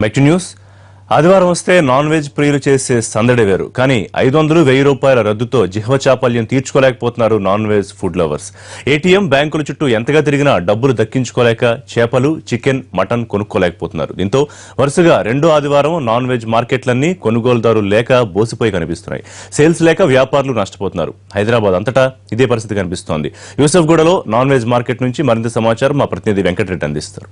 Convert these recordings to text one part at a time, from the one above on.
మెక్ news ఆదివారం వస్తే non veg ప్రియులు చేసే సందడి వేరు. కానీ 500-1000 రూపాయల రద్దుతో జిహ్వచాపల్యం తీర్చుకోలేకపోతున్నారు non veg food lovers. ATM బ్యాంకుల చుట్టూ ఎంతగా తిరిగినా డబ్బులు దక్కించుకోలేక చేపలు, చికెన్, మటన్ కొనుక్కోలేకపోతున్నారు. దీంతో వరుసగా రెండో ఆదివారం నాన్ వెజ్ మార్కెట్లన్నీ కొనుగోలుదారులు లేక బోసిపోయి కనిపిస్తున్నాయి. సేల్స్ లేక వ్యాపారులు నష్టపోతున్నారు. హైదరాబాద్ అంతటా ఇదే పరిస్థితి కనిపిస్తోంది. యూసఫ్గూడలో నాన్ వెజ్ మార్కెట్ నుంచి మరింత సమాచారం మా ప్రతినిధి వెంకటరెడ్డి అందిస్తారు.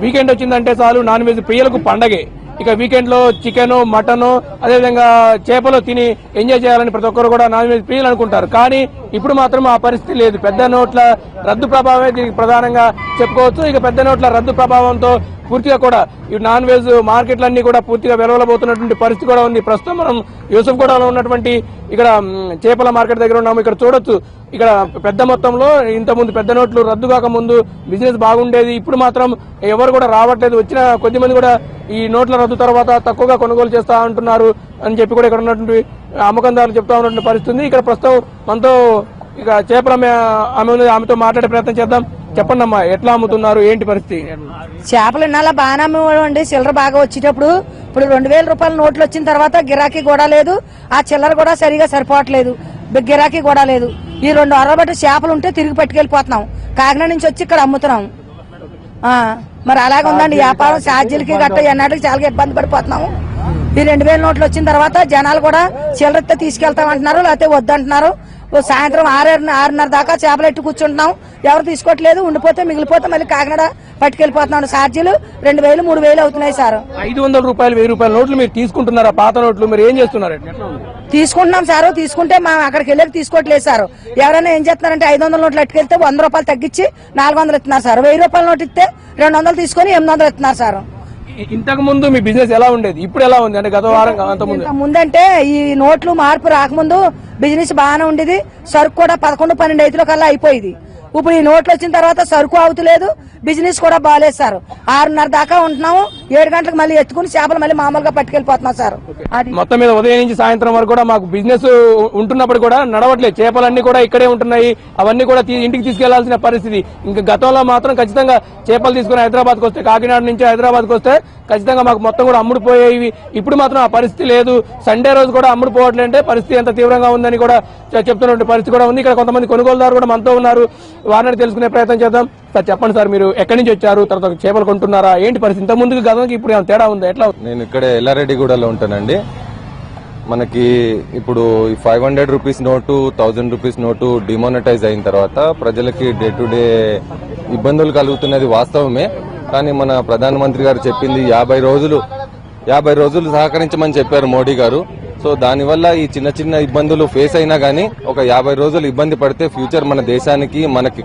వీకెండ్ వచ్చిందంటే చాలు నాన్ వెజ్ ప్రియులకు పండగే. ఇక వీకెండ్ లో చికెన్, మటన్, అదేవిధంగా చేపలు తిని ఎంజాయ్ చేయాలని ప్రతి ఒక్కరు కూడా నాన్ వెజ్ ప్రియులు అనుకుంటారు. కానీ ఇప్పుడు మాత్రం ఆ పరిస్థితి లేదు. పెద్ద నోట్ల రద్దు ప్రభావమే దీనికి ప్రధానంగా చెప్పుకోవచ్చు. ఇక పెద్ద నోట్ల రద్దు ప్రభావంతో పూర్తిగా కూడా ఈ నాన్ వెజ్ మార్కెట్లన్నీ కూడా పూర్తిగా వెలవలబోతున్నటువంటి పరిస్థితి కూడా ఉంది. ప్రస్తుతం మనం యూసఫ్గూడలో ఉన్నటువంటి ఇక్కడ చేపల మార్కెట్ దగ్గర ఉన్నాము. ఇక్కడ చూడొచ్చు, ఇక్కడ పెద్ద మొత్తంలో ఇంతకుముందు పెద్ద నోట్లు రద్దు కాక ముందు బిజినెస్ బాగుండేది. ఇప్పుడు మాత్రం ఎవరు కూడా రావట్లేదు. వచ్చిన కొద్దిమంది కూడా ఈ నోట్ల రద్దు తర్వాత తక్కువగా కొనుగోలు చేస్తా అంటున్నారు అని చెప్పి కూడా ఇక్కడ ఉన్నటువంటి అమ్మకందారులు చెప్తా ఉన్నటువంటి పరిస్థితి. ఇక్కడ ప్రస్తుతం మనతో ఇక చేపల ఆమెతో మాట్లాడే ప్రయత్నం చేద్దాం. చెప్పండి అమ్మా, ఎట్లా అమ్ముతున్నారు, ఏంటి పరిస్థితి? చేపలు ఇన్నాళ్ళ బాగానే అమ్మేవాడి, చిల్లర బాగా వచ్చేటప్పుడు. ఇప్పుడు 2000 రూపాయల నోట్లు వచ్చిన తర్వాత గిరాకీ కూడా లేదు, ఆ చిల్లర కూడా సరిగా సరిపోవట్లేదు, గిరాకీ కూడా లేదు. ఈ 2 అరబట్టి చేపలు ఉంటే తిరిగి పట్టుకెళ్ళిపోతున్నాం. కాకినాడ నుంచి వచ్చి ఇక్కడ అమ్ముతున్నాం. మరి అలాగే ఉందండి వ్యాపారం. ఛార్జీలకి గట్ట ఎన్నాటికి చాలా ఇబ్బంది పడిపోతున్నాము. ఈ 2000 నోట్లు వచ్చిన తర్వాత జనాలు కూడా చిల్లరతో తీసుకెళ్తామంటున్నారు, లేకపోతే వద్దంటున్నారు. సాయంత్రం 6:30 దాకా చేపలు ఎట్టు కూర్చుంటున్నాం. ఎవరు తీసుకోవట్లేదు. ఉండిపోతే మిగిలిపోతే మళ్ళీ కాకినాడ పట్టుకెళ్ళిపోతున్నాం. ఛార్జీలు 2000, 3000 అవుతున్నాయి సార్. 500 రూపాయలు, 1000 రూపాయల నోట్లు మీరు తీసుకుంటున్నారా? పాత నోట్లు మీరు ఏం చేస్తున్నారు? తీసుకుంటున్నాం సార్. తీసుకుంటే మా అక్కడికి వెళ్ళి తీసుకోవట్లేదు సార్. ఎవరైనా ఏం చేస్తున్నారంటే 500 నోట్లు ఎట్టుకెళ్తే 100 రూపాయలు తగ్గించి 400 ఇస్తున్నారు సార్. 1000 రూపాయల నోటు ఇస్తే 200 తీసుకొని 800 ఇస్తున్నారు సార్. ఇంతకు ముందు మీ బిజినెస్ ఎలా ఉండేది, ఇప్పుడు ఎలా ఉంది? అంటే గత వారం ముందంటే ఈ నోట్లు మార్పు రాకముందు బిజినెస్ బాగానే ఉండేది. సరుకు కూడా 11-12 ఐదుల కల్లా అయిపోయింది. ఇప్పుడు ఈ నోట్లు వచ్చిన తర్వాత సరుకు అవుతలేదు, బిజినెస్ కూడా బాగాలేదు సార్. 6:30 దాకా ఉంటున్నాము. 7 గంటలకు మళ్ళీ ఎత్తుకుని చేపలు మళ్ళీ మామూలుగా పట్టుకెళ్ళిపోతున్నాం సార్. మొత్తం మీద ఉదయం నుంచి సాయంత్రం వరకు కూడా మాకు బిజినెస్ ఉంటున్నప్పుడు కూడా నడవట్లేదు. చేపలన్నీ కూడా ఇక్కడే ఉంటున్నాయి. అవన్నీ కూడా ఇంటికి తీసుకెళ్లాల్సిన పరిస్థితి. ఇంకా గతంలో మాత్రం ఖచ్చితంగా చేపలు తీసుకుని హైదరాబాద్కి వస్తే, కాకినాడ నుంచి హైదరాబాద్కి వస్తే ఖచ్చితంగా మాకు మొత్తం కూడా అమ్ముడుపోయేవి. ఇప్పుడు మాత్రం ఆ పరిస్థితి లేదు. సండే రోజు కూడా అమ్ముడుపోవట్లంటే పరిస్థితి ఎంత తీవ్రంగా ఉందని కూడా చెప్తున్న పరిస్థితి కూడా ఉంది. ఇక్కడ కొంతమంది కొనుగోలుదారు కూడా మనతో ఉన్నారు. వారిని తెలుసుకునే ప్రయత్నం చేద్దాం. సార్ చెప్పండి సార్, మీరు ఎక్కడి నుంచి వచ్చారు, తర్వాత చేపలు కొంటున్నారా, ఏంటి పరిస్థితి? ఇంత ముందుకు గతంకి ఇప్పుడు తేడా ఉందా, ఎట్లా? నేను ఇక్కడ ఎల్లారెడ్డిగూడలో ఉంటానండి. మనకి ఇప్పుడు 500 rupees note, 1000 rupees note demonetise అయిన తర్వాత ప్రజలకి డే టు డే ఇబ్బందులు కలుగుతున్నది వాస్తవమే. కానీ మన ప్రధానమంత్రి గారు చెప్పింది 50 రోజులు సహకరించమని చెప్పారు మోడీ గారు. సో దానివల్ల ఈ చిన్న చిన్న ఇబ్బందులు ఫేస్ అయినా గానీ ఒక 50 రోజులు ఇబ్బంది పడితే ఫ్యూచర్ మన దేశానికి మనకి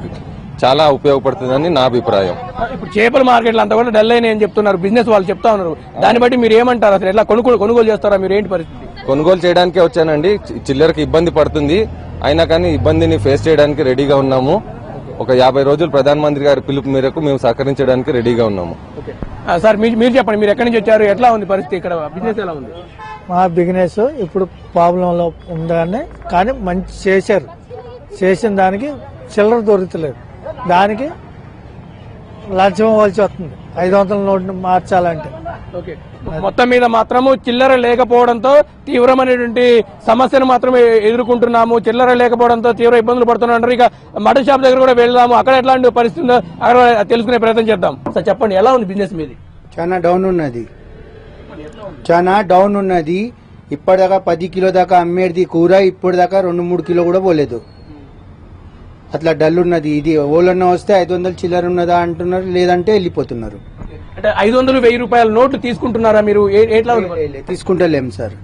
చాలా ఉపయోగపడుతుందని నా అభిప్రాయం. ఇప్పుడు చేపల మార్కెట్లు అంతా కూడా డల్ అయినా చెప్తున్నారు, బిజినెస్ వాళ్ళు చెప్తా ఉన్నారు. దాన్ని బట్టి మీరు ఏమంటారు? అసలు ఎట్లా కొనుగోలు చేస్తారా మీరు, ఏంటి పరిస్థితి? కొనుగోలు చేయడానికే వచ్చానండి. చిల్లరకి ఇబ్బంది పడుతుంది, అయినా కానీ ఇబ్బందిని ఫేస్ చేయడానికి రెడీగా ఉన్నాము. ఒక 50 రోజులు ప్రధానమంత్రి గారి పిలుపు మేరకు మేము సహకరించడానికి రెడీగా ఉన్నాము. సార్ మీరు చెప్పండి, మీరు ఎక్కడి నుంచి వచ్చారు, ఎట్లా ఉంది పరిస్థితి, ఇక్కడ బిజినెస్ ఎలా ఉంది? మా బిజినెస్ ఇప్పుడు ప్రాబ్లంలో ఉందని, కానీ మంచి చేసిన దానికి చిల్లర దొరుకుతలేదు. దానికి లక్ష్యం ఇవ్వాల్సి వస్తుంది 500 నోట్ను మార్చాలంటే. మొత్తం మీద మాత్రము చిల్లర లేకపోవడంతో తీవ్రమైనటువంటి సమస్యను మాత్రమే ఎదుర్కొంటున్నాము. చిల్లర లేకపోవడంతో తీవ్ర ఇబ్బందులు పడుతున్నారు. ఇక మటన్ షాప్ దగ్గర కూడా వెళ్దాము, అక్కడ ఎట్లాంటి పరిస్థితి ఉందో అక్కడ తెలుసుకునే ప్రయత్నం చేద్దాం. సార్ చెప్పండి, ఎలా ఉంది బిజినెస్ మీది? చాలా డౌన్ ఉన్నది. ఇప్పటిదాకా 10 కిలో దాకా అమ్మేది కూర ఇప్పుడు దాకా 2-3 కిలో కూడా పోలేదు. అట్లా డల్ ఉన్నది. ఇది ఓలన్నా వస్తే 500 చిల్లర ఉన్నదా అంటున్నారు, లేదంటే వెళ్ళిపోతున్నారు. అంటే 500, 1000 రూపాయల నోట్లు తీసుకుంటున్నారా మీరు? ఎట్లా తీసుకుంటలేము సార్,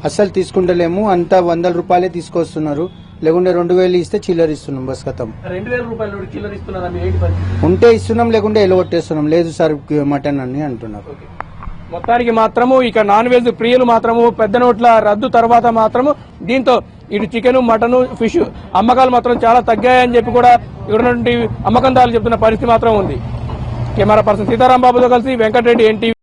అస్సలు తీసుకుంటలేము. అంతా 100 రూపాయలే తీసుకొస్తున్నారు. లేకుంటే 2000 ఇస్తే చిల్లర ఇస్తున్నాం. బస్ ఖతం. 2000 రూపాయల నోటు చిల్లర ఇస్తున్నారా? ఉంటే ఇస్తున్నాం, లేకుంటే ఎలగొట్టేస్తున్నాం. లేదు సార్ మటన్ అని అంటున్నారు. మొత్తానికి మాత్రము ఇక నాన్ వెజ్ ప్రియులు మాత్రము పెద్ద నోట్ల రద్దు తర్వాత మాత్రము దీంతో ఇటు చికెన్, మటన్, ఫిష్ అమ్మకాలు మాత్రం చాలా తగ్గాయని చెప్పి కూడా ఇక్కడ నుండి అమ్మకందారులు చెప్తున్న పరిస్థితి మాత్రం ఉంది. కెమెరా పర్సన్ సీతారాం బాబుతో కలిసి వెంకటరెడ్డి, NTV.